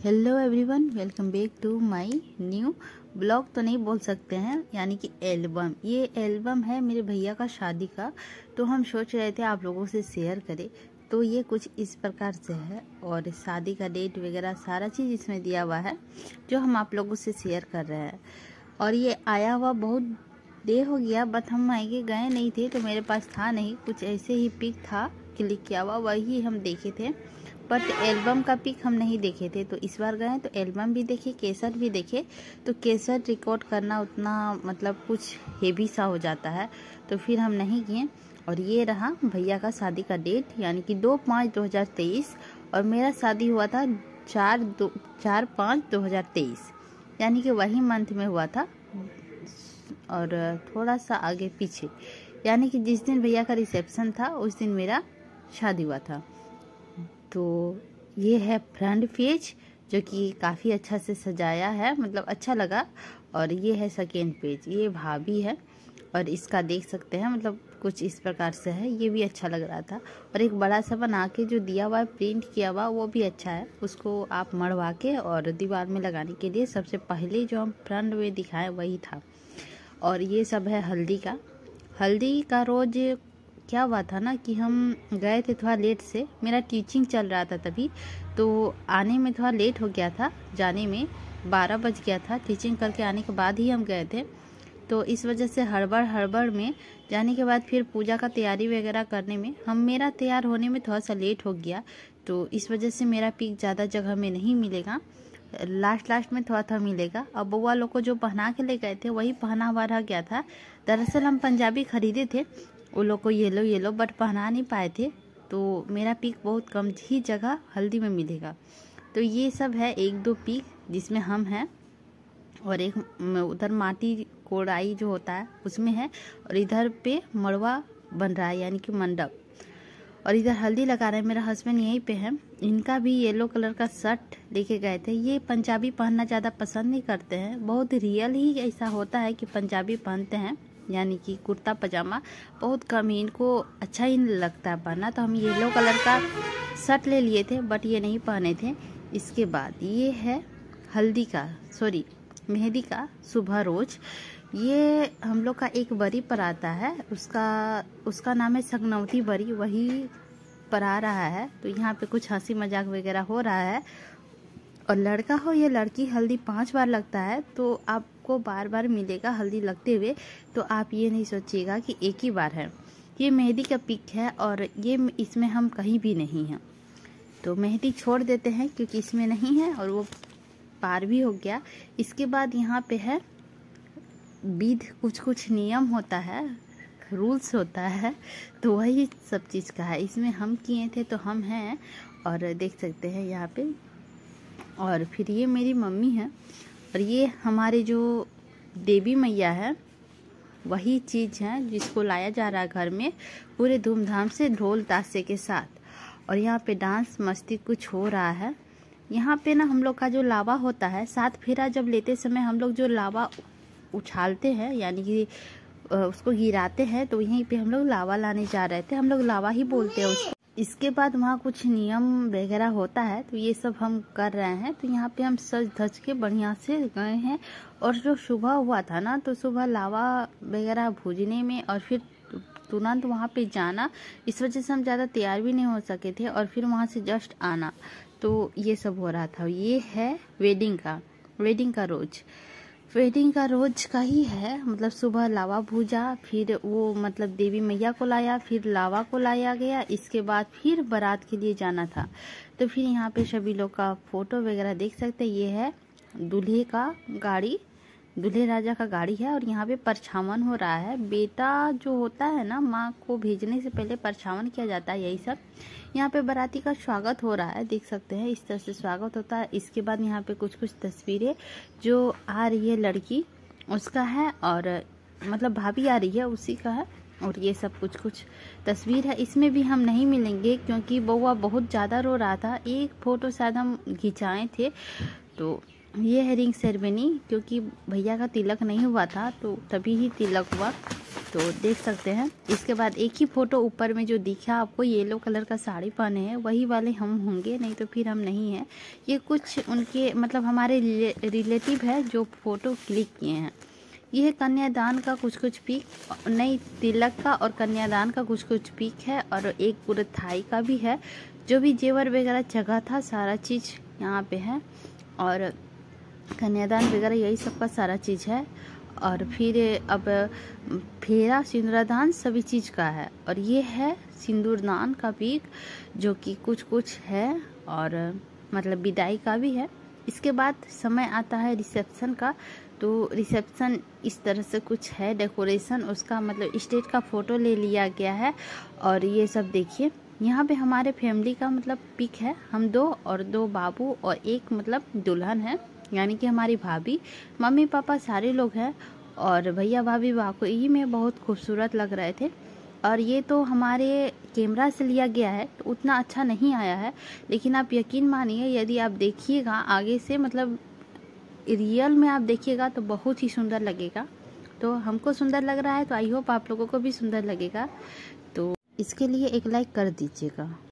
Hello everyone, welcome back to my new blog. तो नहीं बोल सकते हैं, यानी कि एल्बम। ये एल्बम है मेरे भैया का शादी का, तो हम सोच रहे थे आप लोगों से शेयर करें। तो ये कुछ इस प्रकार से है और शादी का डेट वगैरह सारा चीज़ इसमें दिया हुआ है जो हम आप लोगों से शेयर कर रहे हैं। और ये आया हुआ बहुत देर हो गया, बट हम आगे गए नहीं थे तो मेरे पास था नहीं, कुछ ऐसे ही पिक था क्लिक किया हुआ, वही हम देखे थे। बट एल्बम का पिक हम नहीं देखे थे, तो इस बार गए तो एल्बम भी देखे, केसर भी देखे। तो केसर रिकॉर्ड करना उतना मतलब कुछ हेवी सा हो जाता है, तो फिर हम नहीं किए। और ये रहा भैया का शादी का डेट, यानी कि 2/5/2023, और मेरा शादी हुआ था 4/5/2023, यानी कि वही मंथ में हुआ था और थोड़ा सा आगे पीछे, यानी कि जिस दिन भैया का रिसेप्शन था उस दिन मेरा शादी हुआ था। तो ये है फ्रंट पेज जो कि काफ़ी अच्छा से सजाया है, मतलब अच्छा लगा। और ये है सेकेंड पेज, ये भाभी है और इसका देख सकते हैं, मतलब कुछ इस प्रकार से है, ये भी अच्छा लग रहा था। और एक बड़ा सा बना के जो दिया हुआ है प्रिंट किया हुआ, वो भी अच्छा है। उसको आप मड़वा के और दीवार में लगाने के लिए सबसे पहले जो हम फ्रंट में दिखाए वही था। और ये सब है हल्दी का रोज क्या हुआ था ना कि हम गए थे थोड़ा लेट से, मेरा टीचिंग चल रहा था तभी, तो आने में थोड़ा लेट हो गया था। जाने में 12 बज गया था, टीचिंग करके आने के बाद ही हम गए थे। तो इस वजह से हड़बड़ में जाने के बाद फिर पूजा का तैयारी वगैरह करने में मेरा तैयार होने में थोड़ा सा लेट हो गया। तो इस वजह से मेरा पिक ज़्यादा जगह में नहीं मिलेगा, लास्ट में थोड़ा मिलेगा। अब बउआ लोग को जो पहना के ले गए थे वही पहना हुआ रह गया था। दरअसल हम पंजाबी खरीदे थे वो लोग को येलो बट पहना नहीं पाए थे, तो मेरा पिक बहुत कम ही जगह हल्दी में मिलेगा। तो ये सब है 1-2 पिक जिसमें हम हैं, और एक उधर माटी कोड़ाई जो होता है उसमें है, और इधर पे मड़वा बन रहा है यानी कि मंडप, और इधर हल्दी लगा रहे हैं। मेरा हस्बैंड यहीं पे है, इनका भी येलो कलर का शर्ट लेके गए थे। ये पंजाबी पहनना ज़्यादा पसंद नहीं करते हैं, बहुत रियल ही ऐसा होता है कि पंजाबी पहनते हैं, यानी कि कुर्ता पजामा बहुत कम ही, इनको अच्छा ही नहीं लगता है पहनना। तो हम येलो कलर का शर्ट ले लिए थे बट ये नहीं पहने थे। इसके बाद ये है मेहंदी का सुबह रोज। ये हम लोग का एक बरी पर आता है, उसका नाम है सगनौती बरी, वही पर आ रहा है। तो यहाँ पे कुछ हंसी मजाक वगैरह हो रहा है। और लड़का हो या लड़की, हल्दी 5 बार लगता है, तो आपको बार बार मिलेगा हल्दी लगते हुए। तो आप ये नहीं सोचिएगा कि एक ही बार है। ये मेहंदी का पिक है और ये इसमें हम कहीं भी नहीं हैं, तो मेहंदी छोड़ देते हैं क्योंकि इसमें नहीं है और वो पार भी हो गया। इसके बाद यहाँ पे है विध, कुछ नियम होता है, रूल्स होता है, तो वही सब चीज़ का है। इसमें हम किए थे तो हम हैं, और देख सकते हैं यहाँ पे। और फिर ये मेरी मम्मी है, और ये हमारे जो देवी मैया है वही चीज़ है जिसको लाया जा रहा है घर में पूरे धूमधाम से, ढोल ताशे के साथ। और यहाँ पे डांस मस्ती कुछ हो रहा है। यहाँ पे ना हम लोग का जो लावा होता है, 7 फेरा जब लेते समय हम लोग जो लावा उछालते हैं, यानी कि उसको गिराते हैं, तो यहीं पे हम लोग लावा लाने जा रहे थे, हम लोग लावा ही बोलते हैं उसको। इसके बाद वहाँ कुछ नियम वगैरह होता है, तो ये सब हम कर रहे हैं। तो यहाँ पे हम सज धज के बढ़िया से गए हैं। और जो सुबह हुआ था ना, तो सुबह लावा वगैरह भूजने में और फिर तुरंत वहाँ पे जाना, इस वजह से हम ज़्यादा तैयार भी नहीं हो सके थे, और फिर वहाँ से जस्ट आना, तो ये सब हो रहा था। ये है वेडिंग का रोज का ही है, मतलब सुबह लावा भूजा, फिर वो मतलब देवी मैया को लाया, फिर लावा को लाया गया, इसके बाद फिर बारात के लिए जाना था। तो फिर यहाँ पे सभी लोग का फोटो वगैरह देख सकते हैं। ये है दूल्हे राजा का गाड़ी है, और यहाँ पे परछावन हो रहा है। बेटा जो होता है ना, माँ को भेजने से पहले परछावन किया जाता है, यही सब। यहाँ पे बाराती का स्वागत हो रहा है, देख सकते हैं, इस तरह से स्वागत होता है। इसके बाद यहाँ पे कुछ तस्वीरें जो आ रही है लड़की उसका है, और मतलब भाभी आ रही है उसी का है। और ये सब कुछ तस्वीर है। इसमें भी हम नहीं मिलेंगे क्योंकि बउआ बहुत ज़्यादा रो रहा था। एक फ़ोटो शायद हम खिंचाए थे, तो ये है रिंग सेरेमनी, क्योंकि भैया का तिलक नहीं हुआ था तो तभी ही तिलक हुआ, तो देख सकते हैं। इसके बाद एक ही फ़ोटो ऊपर में जो दिखा आपको, येलो कलर का साड़ी पहने हैं, वही वाले हम होंगे, नहीं तो फिर हम नहीं हैं। ये कुछ उनके मतलब हमारे रिलेटिव है जो फ़ोटो क्लिक किए हैं। यह कन्यादान का कुछ पिक, नहीं तिलक का और कन्यादान का कुछ पिक है, और एक पूरे थाई का भी है। जो भी जेवर वगैरह जगह था सारा चीज़ यहाँ पे है, और कन्यादान वगैरह यही सब का सारा चीज़ है। और फिर अब फेरा सिंदूरदान सभी चीज़ का है, और ये है सिंदूरदान का पिक जो कि कुछ है, और मतलब विदाई का भी है। इसके बाद समय आता है रिसेप्शन का, तो रिसेप्शन इस तरह से कुछ है डेकोरेशन उसका, मतलब स्टेज का फ़ोटो ले लिया गया है। और ये सब देखिए, यहाँ पे हमारे फैमिली का मतलब पिक है, हम 2 और 2 बाबू और एक मतलब दुल्हन है, यानी कि हमारी भाभी, मम्मी पापा सारे लोग हैं, और भैया भाभी वाकई में बहुत खूबसूरत लग रहे थे। और ये तो हमारे कैमरा से लिया गया है तो उतना अच्छा नहीं आया है, लेकिन आप यकीन मानिए यदि आप देखिएगा आगे से, मतलब रियल में आप देखिएगा तो बहुत ही सुंदर लगेगा। तो हमको सुंदर लग रहा है, तो आई होप आप लोगों को भी सुंदर लगेगा। तो इसके लिए एक लाइक कर दीजिएगा।